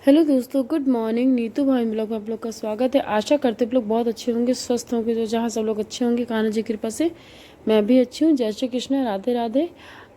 Hello दोस्तों, good morning. Neetu भाई blog में आप लोग का स्वागत है। आशा करते आप लोग बहुत अच्छे होंगे, स्वस्थ होंगे। जो जहाँ सब लोग अच्छे होंगे, कान्हा जी की कृपा से मैं भी अच्छी हूँ। जय श्री कृष्ण, राधे राधे।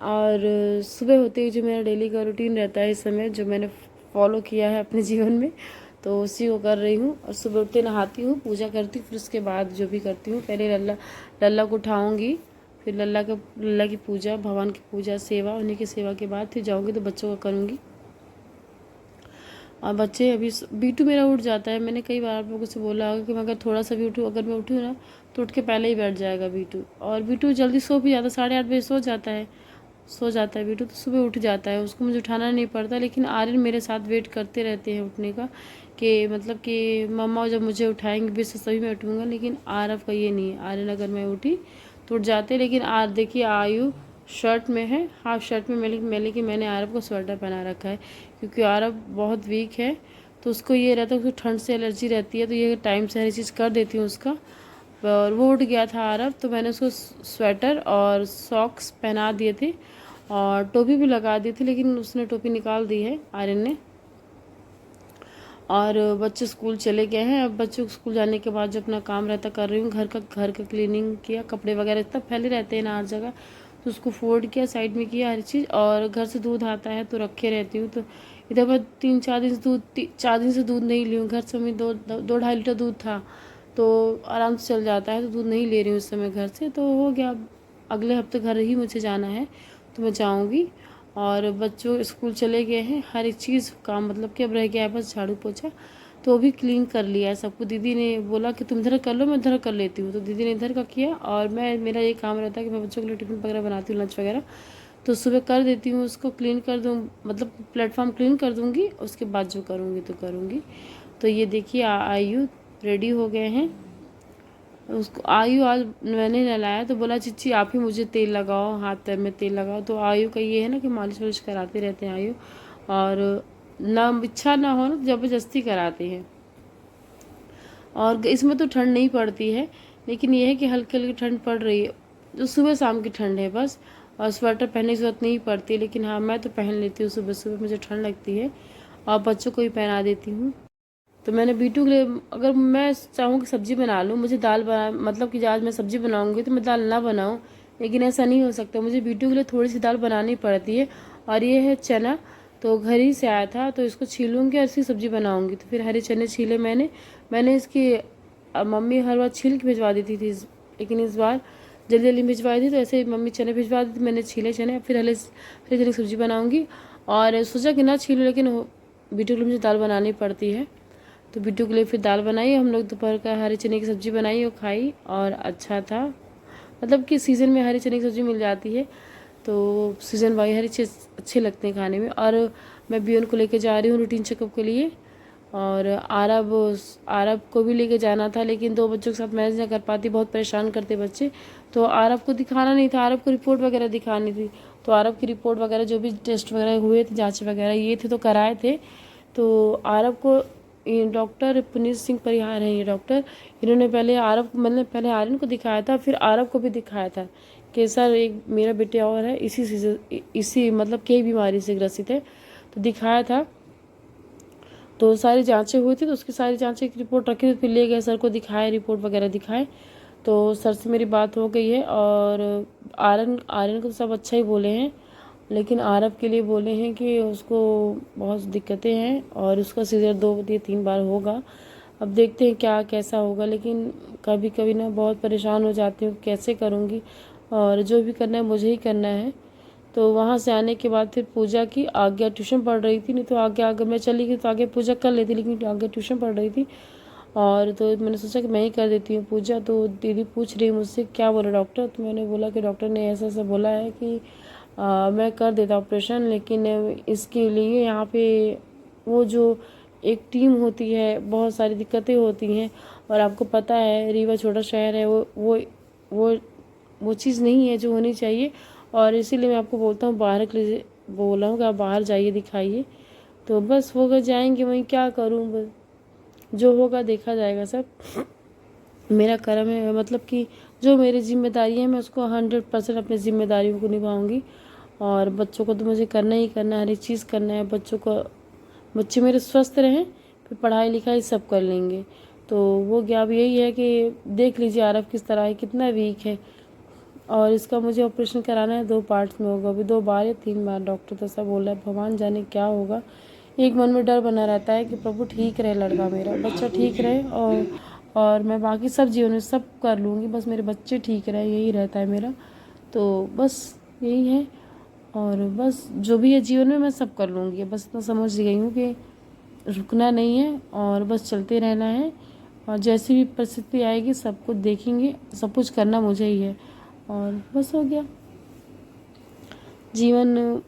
और सुबह होते ही जो मेरा डेली का रूटीन रहता है इस समय, जो मैंने फॉलो किया है अपने जीवन में, तो उसी को कर रही हूँ। और सुबह उठते नहाती हूँ, पूजा करती हूँ, फिर उसके बाद जो भी करती हूँ, पहले लल्ला को उठाऊँगी, फिर लल्ला की पूजा, भगवान की पूजा, सेवा, उन्हीं की सेवा के बाद फिर जाऊँगी तो बच्चों का करूँगी। और बच्चे अभी बीटू मेरा उठ जाता है। मैंने कई बार आप लोगों से बोला होगा कि मैं अगर थोड़ा सा भी उठूँ, अगर मैं उठूँ ना तो उठ के पहले ही बैठ जाएगा बीटू। और बीटू जल्दी सो भी जाता है, 8:30 बजे सो जाता है बीटू, तो सुबह उठ जाता है। उसको मुझे उठाना नहीं पड़ता। लेकिन आर्यन मेरे साथ वेट करते रहते हैं उठने का, कि मतलब कि मम्मा जब मुझे उठाएंगे भी तो तभी मैं उठूँगा। लेकिन आरव का ये नहीं है। आर्यन अगर मैं उठी तो उठ जाते। लेकिन देखिए आयु शर्ट में है, हाफ शर्ट में। लेकिन मैंने आरव को स्वेटर पहना रखा है, क्योंकि आरव बहुत वीक है। तो उसको ये रहता है, उसको ठंड से एलर्जी रहती है, तो ये टाइम से हर चीज़ कर देती हूँ उसका। और वो उठ गया था आरव, तो मैंने उसको स्वेटर और सॉक्स पहना दिए थे और टोपी भी लगा दी थी। लेकिन उसने टोपी निकाल दी है आर्यन ने। और बच्चे स्कूल चले गए हैं। अब बच्चों को स्कूल जाने के बाद जो अपना काम रहता कर रही हूँ, घर का क्लीनिंग किया, कपड़े वगैरह इतना फैले रहते हैं ना हर जगह, तो उसको फोल्ड किया, साइड में किया हर चीज़। और घर से दूध आता है तो रखे रहती हूँ। तो इधर मैं 4 दिन से दूध नहीं ली हूँ। घर से मैं 2-2.5 लीटर दूध था, तो आराम से चल जाता है। तो दूध नहीं ले रही हूँ इस समय घर से, तो हो गया। अगले हफ्ते घर ही मुझे जाना है, तो मैं जाऊँगी। और बच्चों स्कूल चले गए हैं, हर एक चीज़ काम मतलब कि अब रह गया है बस झाड़ू पोछा। तो वो भी क्लीन कर लिया है सबको। दीदी ने बोला कि तुम इधर कर लो, मैं इधर कर लेती हूँ। तो दीदी ने इधर का किया, और मेरा ये काम रहता है कि मैं बच्चों के लिए टिफ़िन वगैरह बनाती हूँ, लंच वगैरह। तो सुबह कर देती हूँ, उसको क्लीन कर दूँ, मतलब प्लेटफॉर्म क्लीन कर दूँगी। उसके बाद जो करूँगी तो करूँगी। तो ये देखिए आयु रेडी हो गए हैं। उसको आयु आज मैंने नहलाया तो बोला चिच्ची आप ही मुझे तेल लगाओ, हाथ पैर में तेल लगाओ। तो आयु का ये है ना कि मालिश वालिश कराते रहते हैं आयु। और ना इच्छा ना हो ना ज़बरदस्ती कराते हैं। और इसमें तो ठंड नहीं पड़ती है, लेकिन ये है कि हल्की हल्की ठंड पड़ रही है, जो सुबह शाम की ठंड है बस। और स्वेटर पहनने की ज़रूरत नहीं पड़ती, लेकिन हाँ मैं तो पहन लेती हूँ सुबह सुबह, मुझे ठंड लगती है। और बच्चों को भी पहना देती हूँ। तो मैंने बीटू के लिए, अगर मैं चाहूँ कि सब्ज़ी बना लूँ, मुझे दाल बना, मतलब कि आज मैं सब्ज़ी बनाऊँगी तो मैं दाल ना बनाऊँ, लेकिन ऐसा नहीं हो सकता। मुझे बीटू के लिए थोड़ी सी दाल बनानी पड़ती है। और ये है चना, तो घर ही से आया था, तो इसको छीलूँगी और इसकी सब्ज़ी बनाऊँगी। तो फिर हरे चने छीले मैंने इसकी मम्मी हर बार छील के भिजवा देती थी, लेकिन इस बार जल्दी जल्दी भिजवाई थी, तो ऐसे ही मम्मी चने भिजवा दी थी। मैंने छीले चने, फिर हरे हरे चने की सब्ज़ी बनाऊँगी। और सोचा कि ना छीलूँ, लेकिन बीटू के लिए मुझे दाल बनानी पड़ती है। तो बिट्टू के लिए फिर दाल बनाई हम लोग। दोपहर का हरे चने की सब्ज़ी बनाई और खाई, और अच्छा था। मतलब कि सीज़न में हरी चने की सब्ज़ी मिल जाती है, तो सीज़न वाई हरी चीज़ अच्छे लगते हैं खाने में। और मैं बियन को लेके जा रही हूँ रूटीन चेकअप के लिए। और आरब को भी लेके जाना था, लेकिन 2 बच्चों के साथ मैनेज नहीं कर पाती, बहुत परेशान करते बच्चे। तो आरब को दिखाना नहीं था, आरब को रिपोर्ट वगैरह दिखानी थी। तो आरब की रिपोर्ट वगैरह जो भी टेस्ट वगैरह हुए थे, जाँच वगैरह ये थे, तो कराए थे। तो आरब को डॉक्टर पुनीत सिंह परिहार हैं ये डॉक्टर। इन्होंने पहले आर्यन को दिखाया था, फिर आरब को भी दिखाया था कि सर एक मेरा बेटे और है, इसी मतलब कई बीमारी से ग्रसित है, तो दिखाया था। तो सारी जांचें हुई थी, तो उसकी सारी जांचें की रिपोर्ट रखी थी, फिर ले गए सर को दिखाए, रिपोर्ट वगैरह दिखाए। तो सर से मेरी बात हो गई है। और आर्यन को तो सब अच्छा ही बोले हैं, लेकिन आरब के लिए बोले हैं कि उसको बहुत दिक्कतें हैं और उसका सीजर 2 या 3 बार होगा। अब देखते हैं क्या कैसा होगा। लेकिन कभी कभी ना बहुत परेशान हो जाती हूँ, कैसे करूँगी। और जो भी करना है मुझे ही करना है। तो वहाँ से आने के बाद फिर पूजा की, आगे ट्यूशन पढ़ रही थी। नहीं तो आगे अगर मैं चली गई तो आगे पूजा कर लेती, लेकिन आगे ट्यूशन पढ़ रही थी। और तो मैंने सोचा कि मैं ही कर देती हूँ पूजा। तो दीदी पूछ रही मुझसे क्या बोला डॉक्टर, तो मैंने बोला कि डॉक्टर ने ऐसा ऐसा बोला है कि मैं कर देता ऑपरेशन, लेकिन इसके लिए यहाँ पे वो जो एक टीम होती है, बहुत सारी दिक्कतें होती हैं। और आपको पता है रीवा छोटा शहर है, वो वो चीज़ नहीं है जो होनी चाहिए। और इसीलिए मैं आपको बोलता हूँ बाहर के लिए बोला हूँ कि आप बाहर जाइए, दिखाइए। तो बस होगा, जाएंगे वहीं, क्या करूँ, बस जो होगा देखा जाएगा सब। मेरा कर्म है, मतलब कि जो मेरी जिम्मेदारी है मैं उसको 100% अपनी जिम्मेदारियों को निभाऊंगी। और बच्चों को तो मुझे करना ही करना है, हर एक चीज़ करना है बच्चों को। बच्चे मेरे स्वस्थ रहें, फिर पढ़ाई लिखाई सब कर लेंगे। तो वो क्या, अब यही है कि देख लीजिए आरव किस तरह है, कितना वीक है। और इसका मुझे ऑपरेशन कराना है, 2 पार्ट्स में होगा, अभी 2 बार या 3 बार डॉक्टर तो ऐसा बोल रहा है। भगवान जाने क्या होगा। एक मन में डर बना रहता है कि प्रभु ठीक रहे, लड़का मेरा बच्चा ठीक रहे, और मैं बाकी सब जीवन में सब कर लूँगी, बस मेरे बच्चे ठीक रहे, यही रहता है मेरा। तो बस यही है, और बस जो भी है जीवन में मैं सब कर लूँगी। बस इतना समझ गई हूँ कि रुकना नहीं है और बस चलते रहना है, और जैसी भी परिस्थिति आएगी सब कुछ देखेंगे, सब कुछ करना मुझे ही है, और बस हो गया। जीवन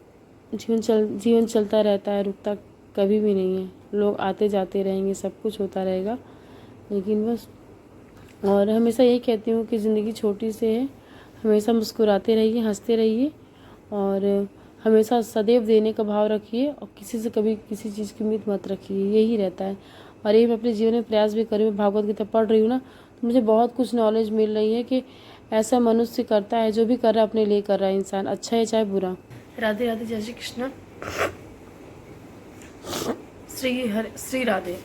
चलता रहता है, रुकता कभी भी नहीं है। लोग आते जाते रहेंगे, सब कुछ होता रहेगा, लेकिन बस। और हमेशा यही कहती हूँ कि ज़िंदगी छोटी सी है, हमेशा मुस्कुराते रहिए, हंसते रहिए, और हमेशा सदैव देने का भाव रखिए, और किसी से कभी किसी चीज़ की उम्मीद मत रखिए, यही रहता है। और ये मैं अपने जीवन में प्रयास भी कर रही हूँ। भागवत गीता पढ़ रही हूँ ना, तो मुझे बहुत कुछ नॉलेज मिल रही है कि ऐसा मनुष्य करता है, जो भी कर रहा है अपने लिए कर रहा है इंसान, अच्छा है चाहे बुरा। राधे राधे, जय श्री कृष्ण, श्री राधे।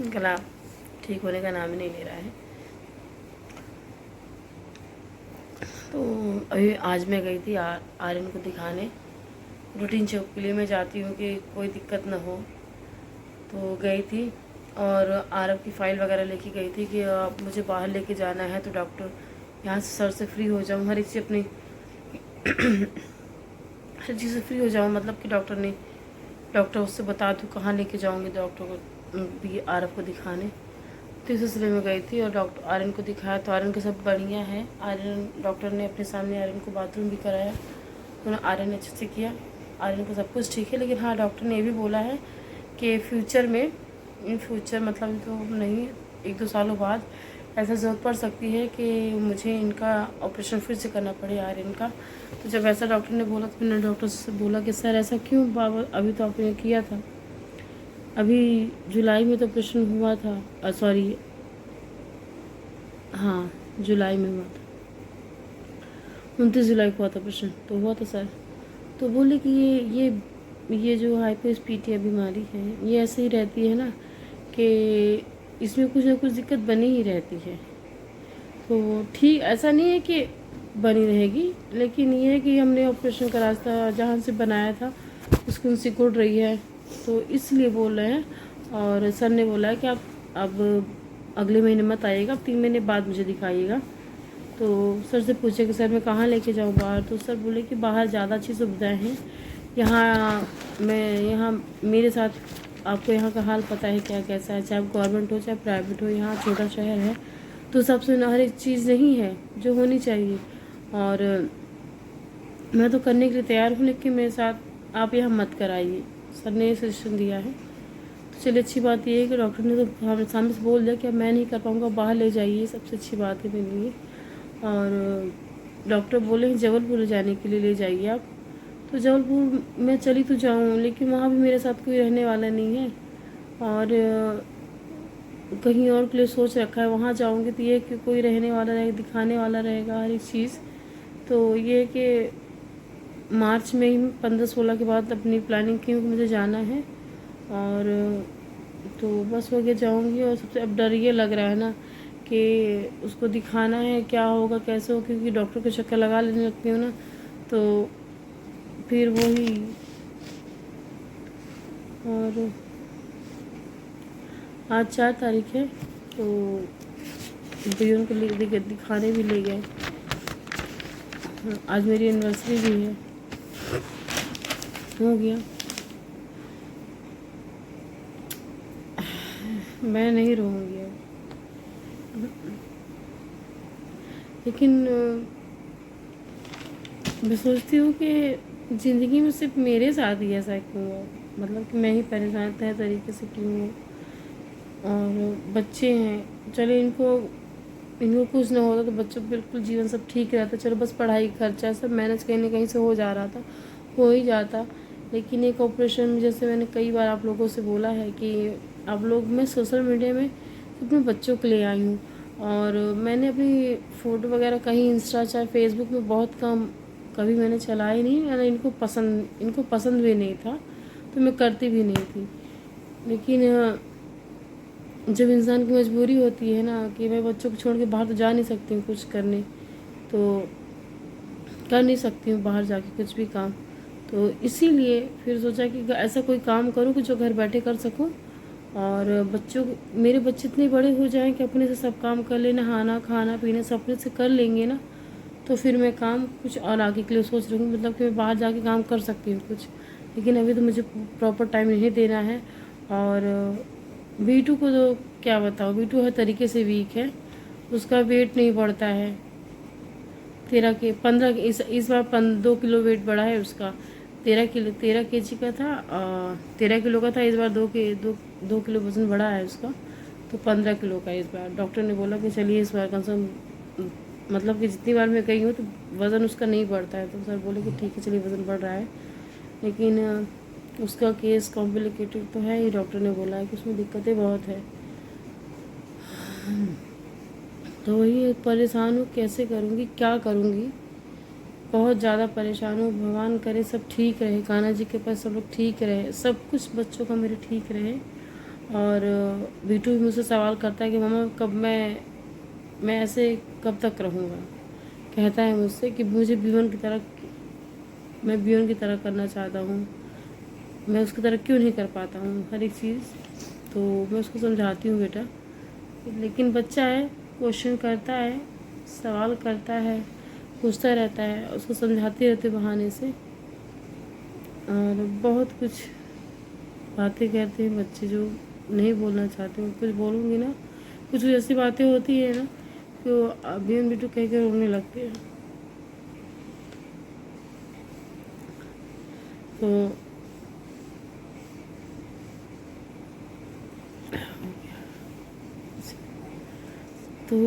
गला ठीक होने का नाम ही नहीं ले रहा है। तो अभी आज मैं गई थी आर्यन को दिखाने, रूटीन चेक के लिए मैं जाती हूँ कि कोई दिक्कत ना हो, तो गई थी। और आरव की फ़ाइल वगैरह लेके गई थी कि मुझे बाहर लेके जाना है, तो डॉक्टर यहाँ से सर से फ्री हो जाऊँ, हर एक चीज़ अपनी हर चीज़ से फ्री हो जाऊँ, मतलब कि डॉक्टर उससे बता दूँ कहाँ लेके जाऊँगी डॉक्टर को भी आरव को दिखाने। तो इस सिलसिले में गई थी और डॉक्टर आर्यन को दिखाया, तो आर्यन का सब बढ़िया है। आर्यन डॉक्टर ने अपने सामने आर्यन को बाथरूम भी कराया, उन्होंने आर्यन अच्छे से किया, आर्यन को सब कुछ ठीक है। लेकिन हाँ, डॉक्टर ने ये भी बोला है कि इन फ्यूचर मतलब तो नहीं, 1-2 सालों बाद ऐसा ज़रूरत पड़ सकती है कि मुझे इनका ऑपरेशन फिर से करना पड़े आर्यन का। तो जब ऐसा डॉक्टर ने बोला, तो मैंने डॉक्टर से बोला कि सर ऐसा क्यों बाबा, अभी तो आपने किया था, अभी जुलाई में तो ऑपरेशन हुआ था, सॉरी हाँ जुलाई में हुआ था, 29 जुलाई को हुआ था ऑपरेशन, तो हुआ था सर। तो बोले कि ये जो हाइपोस्पीडिया बीमारी है, ये ऐसे ही रहती है ना, कि इसमें कुछ ना कुछ दिक्कत बनी ही रहती है। तो ठीक, ऐसा नहीं है कि बनी रहेगी, लेकिन ये है कि हमने ऑपरेशन का रास्ता जहाँ से बनाया था उसको सिकुड़ रही है, तो इसलिए बोल रहे हैं। और सर ने बोला है कि आप अब अगले महीने मत आइएगा, अब 3 महीने बाद मुझे दिखाइएगा। तो सर से पूछे कि सर मैं कहाँ लेके जाऊँ बाहर, तो सर बोले कि बाहर ज़्यादा अच्छी सुविधाएँ हैं, यहाँ मेरे साथ, आपको यहाँ का हाल पता है क्या कैसा है, चाहे गवर्नमेंट हो चाहे प्राइवेट हो, यहाँ छोटा शहर है, तो सबसे हर एक चीज़ नहीं है जो होनी चाहिए। और मैं तो करने के लिए तैयार हूँ, लेकिन मेरे साथ आप यहाँ मत कराइए, सर ने ये सजेशन दिया है। तो चलिए, अच्छी बात ये है कि डॉक्टर ने तो हमारे सामने से बोल दिया कि अब मैं नहीं कर पाऊँगा, बाहर ले जाइए, सबसे अच्छी बात है मेरे लिए। और डॉक्टर बोले हैं जबलपुर जाने के लिए ले जाइए आप। तो जबलपुर मैं चली तो जाऊँ, लेकिन वहाँ भी मेरे साथ कोई रहने वाला नहीं है, और कहीं और के लिए सोच रखा है, वहाँ जाऊँगी तो ये कि कोई रहने वाला रहेगा, दिखाने वाला रहेगा हर एक चीज़। तो ये कि मार्च में ही 15-16 के बाद अपनी प्लानिंग की हूँ कि मुझे जाना है, और तो बस हो गया, जाऊँगी। और सबसे अब डर ये लग रहा है ना कि उसको दिखाना है, क्या होगा कैसे हो, क्योंकि डॉक्टर को चक्कर लगा लेने लगती हूँ ना, तो फिर वही। और आज 4 तारीख है, तो भैया को दिखाने भी ले गए। आज मेरी एनिवर्सरी भी है, हो गया। मैं नहीं रहूँगी अब, लेकिन मैं सोचती हूँ कि ज़िंदगी में सिर्फ मेरे साथ ही ऐसा क्यों है, मतलब कि मैं ही परेशान तय तरीके से क्यों हूँ। और बच्चे हैं, चलो इनको कुछ ना होता तो बच्चों बिल्कुल जीवन सब ठीक रहता, चलो बस पढ़ाई खर्चा सब मैनेज कहीं ना कहीं से हो जा रहा था, हो ही जाता। लेकिन एक ऑपरेशन में, जैसे मैंने कई बार आप लोगों से बोला है कि आप लोग, मैं सोशल मीडिया में अपने बच्चों के लिए आई हूँ, और मैंने अपनी फ़ोटो वगैरह कहीं इंस्टा चाहे फेसबुक में बहुत कम, कभी मैंने चलाई नहीं, मैंने इनको पसंद भी नहीं था। तो मैं करती भी नहीं थी। लेकिन जब इंसान की मजबूरी होती है ना कि मैं बच्चों को छोड़ के बाहर तो जा नहीं सकती हूँ कुछ करने, तो कर नहीं सकती हूँ बाहर जाके कुछ भी काम, तो इसीलिए फिर सोचा कि ऐसा कोई काम करूँ कि जो घर बैठे कर सकूँ। और मेरे बच्चे इतने बड़े हो जाएं कि अपने से सब काम कर ले, नहाना खाना पीना सब अपने से कर लेंगे ना, तो फिर मैं काम कुछ और आगे के लिए सोच रही हूँ, मतलब कि मैं बाहर जाके काम कर सकती हूँ कुछ। लेकिन अभी तो मुझे प्रॉपर टाइम नहीं देना है। और बीटू को तो क्या बताओ, बीटू हर तरीके से वीक है, उसका वेट नहीं बढ़ता है। 13 बार 2 किलो वेट बढ़ा है उसका। 13 केजी का था, 13 किलो का था, इस बार 2 किलो वज़न बढ़ा है उसका, तो 15 किलो का इस बार। डॉक्टर ने बोला कि चलिए इस बार कम से कम, मतलब कि जितनी बार मैं गई हूँ तो वज़न उसका नहीं बढ़ता है, तो सर बोले कि ठीक है चलिए वज़न बढ़ रहा है, लेकिन उसका केस कॉम्प्लिकेटेड तो है ही। डॉक्टर ने बोला है कि उसमें दिक्कतें बहुत है, तो वही परेशान हूँ, कैसे करूँगी क्या करूँगी, बहुत ज़्यादा परेशान हूँ। भगवान करे सब ठीक रहे, कान्हा जी के पास सब लोग ठीक रहे, सब कुछ बच्चों का मेरे ठीक रहे। और बीटू भी मुझसे सवाल करता है कि मम्मा कब मैं ऐसे कब तक रहूँगा। कहता है मुझसे कि मुझे मैं बियन की तरह करना चाहता हूँ, मैं उसकी तरह क्यों नहीं कर पाता हूँ हर एक चीज़। तो मैं उसको समझाती हूँ बेटा, लेकिन बच्चा है, क्वेश्चन करता है, सवाल करता है, पूछता रहता है, उसको समझाते रहते बहाने से। और बहुत कुछ बातें कहते हैं बच्चे जो नहीं बोलना चाहते, मैं कुछ बोलूँगी ना, कुछ ऐसी बातें होती है ना कि वो बियन बिटू कह के रोने लगते हैं। तो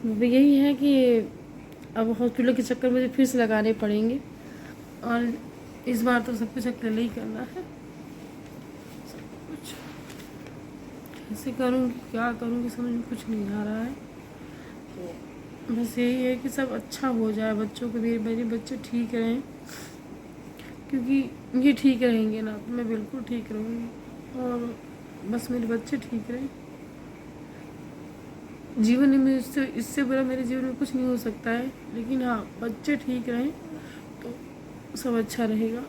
अभी यही है कि अब हॉस्पिटल के चक्कर मुझे फिर से लगाने पड़ेंगे, और इस बार तो सब कुछ अकेले ही करना है, सब कुछ कैसे करूँगी क्या करूँगी समझ में कुछ नहीं आ रहा है। तो बस यही है कि सब अच्छा हो जाए, बच्चों को मेरे बच्चे ठीक रहें, क्योंकि ये ठीक रहेंगे ना तो मैं बिल्कुल ठीक रहूँगी, और बस मेरे बच्चे ठीक रहें। जीवन में इससे बुरा मेरे जीवन में कुछ नहीं हो सकता है, लेकिन हाँ बच्चे ठीक रहें तो सब अच्छा रहेगा।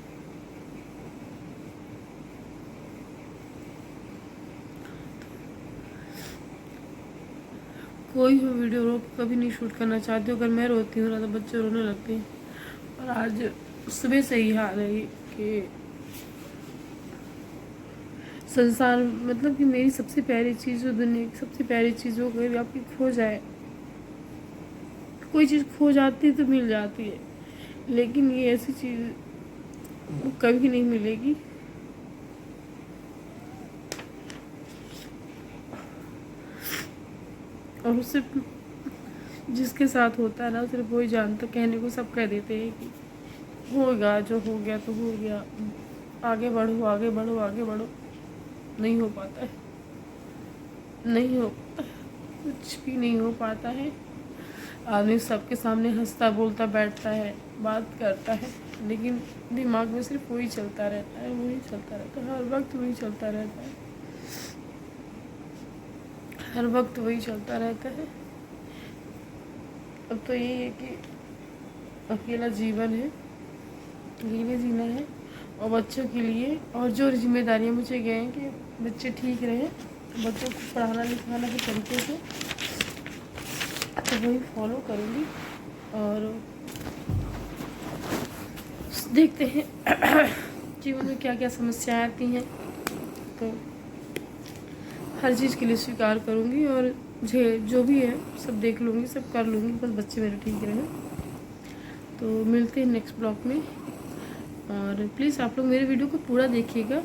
कोई भी वीडियो रोक कभी नहीं शूट करना चाहती हूँ, अगर मैं रोती हूँ ना तो बच्चे रोने लगते हैं। और आज सुबह से ही हाल है कि संसार, मतलब कि मेरी सबसे प्यारी चीज़ जो दुनिया की सबसे प्यारी चीज़ हो गई आपकी खो जाए। कोई चीज़ खो जाती है तो मिल जाती है, लेकिन ये ऐसी चीज़ कभी नहीं मिलेगी। और सिर्फ जिसके साथ होता है ना सिर्फ वही जानता, कहने को सब कह देते हैं कि होगा, जो हो गया तो हो गया, आगे बढ़ो आगे बढ़ो आगे बढ़ो, नहीं हो पाता है, नहीं हो पाता, कुछ भी नहीं हो पाता है। आदमी सबके सामने हंसता बोलता बैठता है, बात करता है, लेकिन दिमाग में सिर्फ वही चलता रहता है, वही चलता रहता है, हर वक्त वही चलता रहता है, हर वक्त वही चलता रहता है। अब तो यही है कि अकेला जीवन है, अकेले जीना है, और बच्चों के लिए और जो जिम्मेदारियाँ मुझे गए हैं कि बच्चे ठीक रहें, बच्चों को पढ़ाना लिखाना के तरीके से, तो वही फॉलो करूँगी। और देखते हैं जीवन में क्या क्या समस्याएं आती हैं, तो हर चीज़ के लिए स्वीकार करूँगी, और जो भी है सब देख लूँगी, सब कर लूँगी, बस बच्चे मेरे ठीक रहें। तो मिलते हैं नेक्स्ट ब्लॉग में, और प्लीज़ आप लोग मेरे वीडियो को पूरा देखिएगा,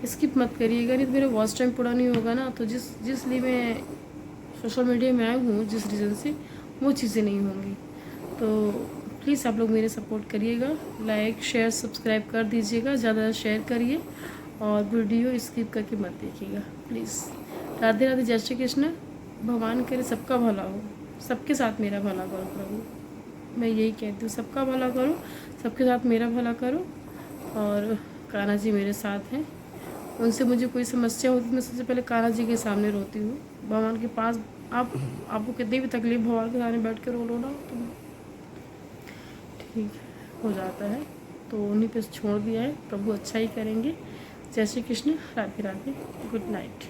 स्किप मत करिएगा, नहीं तो मेरा वॉच टाइम पूरा नहीं होगा ना, तो जिसलिए मैं सोशल मीडिया में आई हूँ, जिस रीज़न से, वो चीज़ें नहीं होंगी। तो प्लीज़ आप लोग मेरे सपोर्ट करिएगा, लाइक शेयर सब्सक्राइब कर दीजिएगा, ज़्यादा शेयर करिए, और वीडियो स्किप करके मत देखिएगा प्लीज़। राधे राधे, जय श्री कृष्ण। भगवान करे सबका भला हो, सबके साथ मेरा भला करो प्रभु, मैं यही कहती हूँ, सबका भला करो, सबके साथ मेरा भला करो, और कान्हा जी मेरे साथ हैं। उनसे मुझे कोई समस्या होती है मैं सबसे पहले कान्हा जी के सामने रोती हूँ। भगवान के पास आपको कितनी भी तकलीफ भगवान के सामने बैठ के रो लो ना तो ठीक हो जाता है। तो उन्हीं पे छोड़ दिया है, प्रभु अच्छा ही करेंगे। जय श्री कृष्ण, राधे राधे, गुड नाइट।